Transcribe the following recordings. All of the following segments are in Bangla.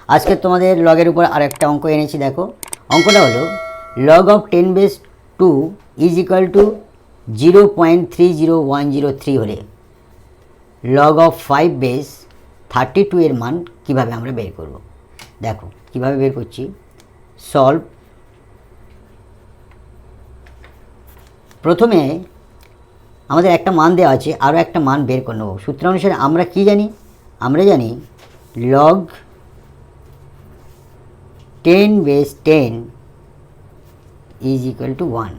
আজকে তোমাদের লগের উপর আরেকটা অঙ্ক এনেছি। দেখো অঙ্কটা হলো log of 10⁻² is equal to 0.30103 হলে লগ অফ 5⁻32 এর মান কিভাবে আমরা বের করব। দেখো কিভাবে বের করছি। সলভ। প্রথমে আমাদের একটা মান দেওয়া আছে, আরও একটা মান বের করে নেব। সূত্র অনুসারে আমরা কি জানি? আমরা জানি লগ 10⁻10 ইজ ইকুয়াল টু 1,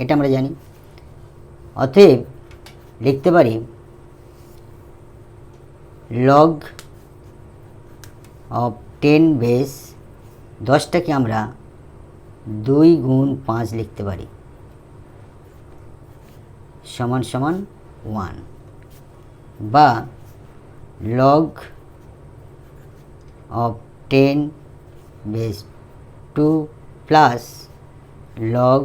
এটা আমরা জানি। অতএব লিখতে পারি লগ অফ 10⁻10টাকে আমরা 2 গুণ 5 লিখতে পারি সমান সমান 1, বা log of 10⁻2 plus log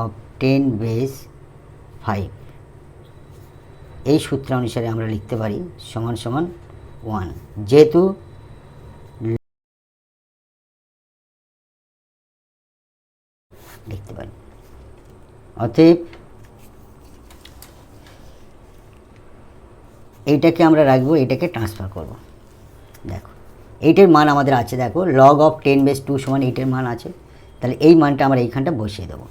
of 10⁻5 এই সূত্র অনুসারে আমরা লিখতে পারি সমান সমান 1, যেহেতু লিখতে পারি। অতএব এইটাকে আমরা রাখবো, এটাকে ট্রান্সফার করব। দেখো এইটার মান আমাদের আছে, দেখো লগ অফ 10⁻2 সমান এইটার মান আছে, তাহলে এই মানটা আমরা এইখানটা বসিয়ে দেবো।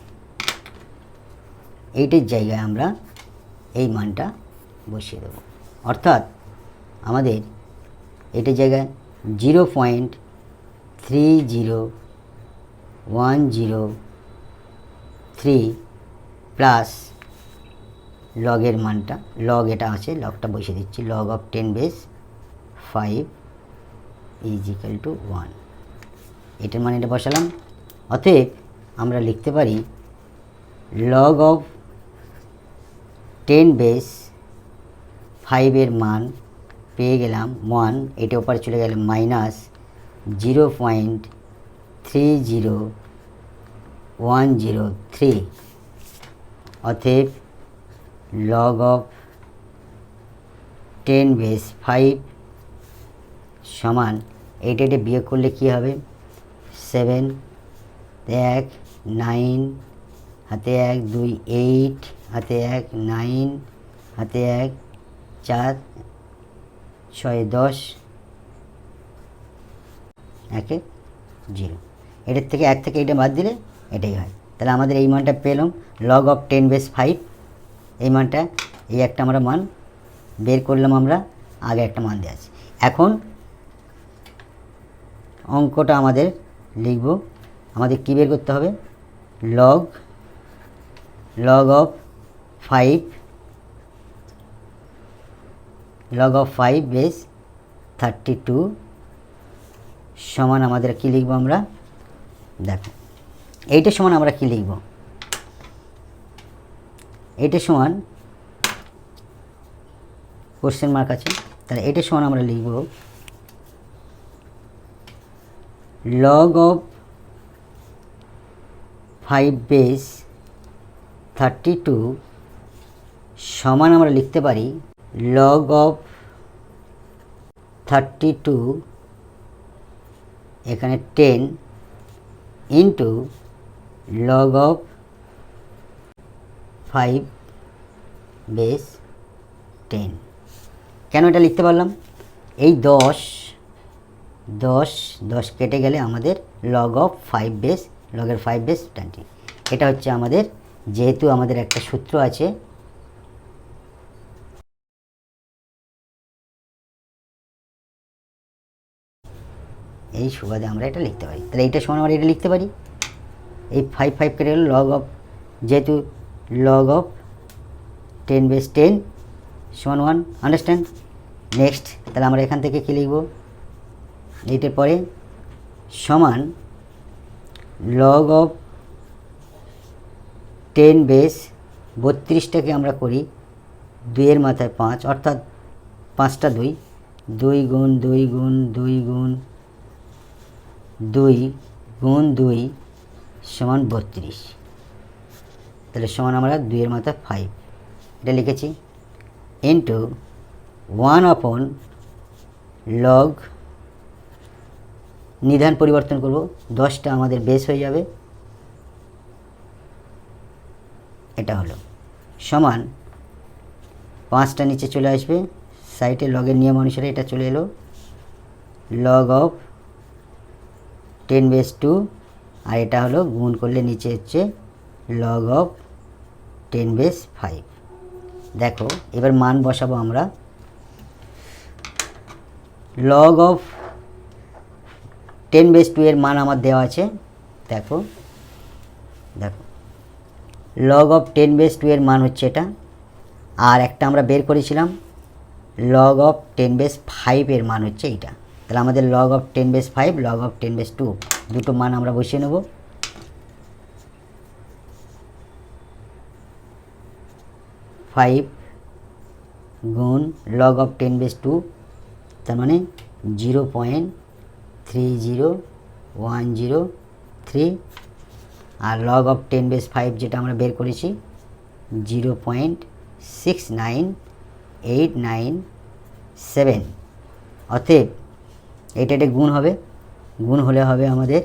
এইটার জায়গায় আমরা এই মানটা বসিয়ে দেবো, অর্থাৎ আমাদের এটার জায়গায় 0.30103 প্লাস লগের মানটা, লগ এটা আছে, লগটা বসিয়ে দিচ্ছি। Log of 10⁻5 is equal to 1, এটার মানে এটা বসালাম। অতএব আমরা লিখতে পারি লগ অফ 10⁻5 এর মান পেয়ে গেলাম 1, এটা ওপরে চলে গেলে মাইনাস 0.30103। অতএব লগ অফ 10⁻5 সমান এইটা বিয়োগ করলে কী হবে? 7 1 9 হাতে 1 2 8 হাতে 1 9 হাতে 1 4 6 10 1 0। এটার থেকে 1 থেকে এটা বাদ দিলে এটাই হয়। তাহলে আমাদের এই মানটা পেলাম লগ অফ 10⁻5। এই মানটা, এই একটা আমরা মান বের করলাম, আমরা আগে একটা মান দেওয়া আছে। এখন অঙ্কটা আমাদের লিখব, আমাদের কী বের করতে হবে? লগ অফ 5⁻32 সমান আমাদের কী লিখব আমরা? দেখো এইটা সমান আমরা কী লিখব? এইটা সমান কোশ্চেন মার্ক আছে, তাহলে এটা সমান আমরা লিখব লগ অফ 5⁻32 সমান আমরা লিখতে পারি লগ অফ 32 এখানে 10 ইন্টু লগ অফ 5⁻10। কেন এটা লিখতে পারলাম? এই 10 কেটে গেলে আমাদের লগ অফ 5 লগের 5⁻20। এটা হচ্ছে আমাদের, যেহেতু আমাদের একটা সূত্র আছে, এই সুবাদে আমরা এটা লিখতে পারি। তাহলে এইটা সমান আমরা এটা লিখতে পারি, এই 5 কেটে গেলে লগ অফ, যেহেতু লগ অফ 10⁻10 সমান 1। আন্ডারস্ট্যান্ড? নেক্সট তাহলে আমরা এখান থেকে কী লিখব? এইটার পরে সমান লগ অফ 10⁻32টাকে আমরা করি 2 এর মাথায় 5, অর্থাৎ 5টা 2, 2 গুণ 2 গুণ 2 গুণ 2 গুণ 2 সমান 32। তাহলে সমান আমরা 2 এর মাথায় 5 এটা লিখেছি, ইন্টু 1 আপন লগ নিধান পরিবর্তন করব, 10টা আমাদের বেস হয়ে যাবে, এটা হলো সমান 5টা নিচে চলে আসবে, সাইডে লগের নিয়ম অনুসারে এটা চলে এলো, লগ অফ 10^2 আর এটা হলো গুণ করলে নিচে হচ্ছে লগ অফ 10^5। দেখো এবার মান বসাবো আমরা, লগ অফ 10^2 এর মান আমার দেওয়া আছে, দেখো দেখো লগ অফ 10^2 এর মান হচ্ছে এটা, আর একটা আমরা বের করেছিলাম লগ অফ 10^5 এর মান হচ্ছে এইটা। তাহলে আমাদের লগ অফ 10^5 লগ অফ 10^2 দুটো মান আমরা বসিয়ে নেব। 5 গুণ লগ অফ 10^2 তার মানে 0.30103 আর লগ অফ 10^5 যেটা আমরা বের করেছি 0.69897। অতএব এটা গুণ হবে, গুণ হলে হবে আমাদের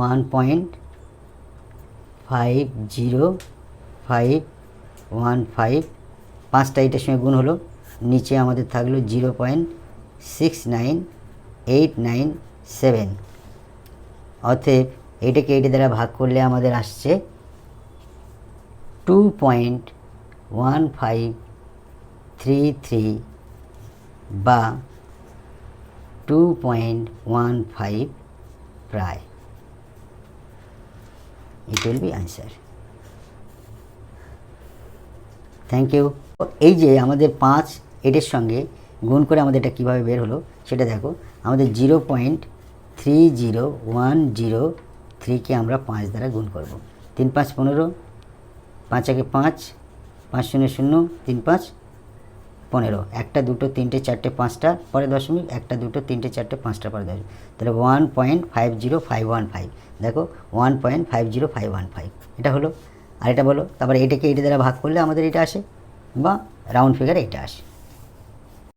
1.50515, 5টা এটার সঙ্গে গুণ হলো, নিচে আমাদের থাকলো 0.69897। অতএব এটাকে এটি দ্বারা ভাগ করলে আমাদের আসছে 2.1533 বা 2.15 প্রায়। It will be answer. Thank you. এই যে আমাদের 5 এটার সঙ্গে গুণ করে আমাদের এটা কীভাবে বের হলো সেটা দেখো, আমাদের 0.30103কে আমরা 5 দ্বারা গুণ করব। 3 5 15, 5 একে 5, 5 0 0, 3 5 15, 1টা 2টো 3টে 4টে 5টা পরে দশমিক, 1টা 2টো 3টে 4টে 5টা পরে দশমিক, তাহলে 1.50515। দেখো 1.50515 এটা হলো। আর এটা বলো, তারপরে এটাকে এটা দ্বারা ভাগ করলে আমাদের এটা আসে বা রাউন্ড ফিগার এটা আসে।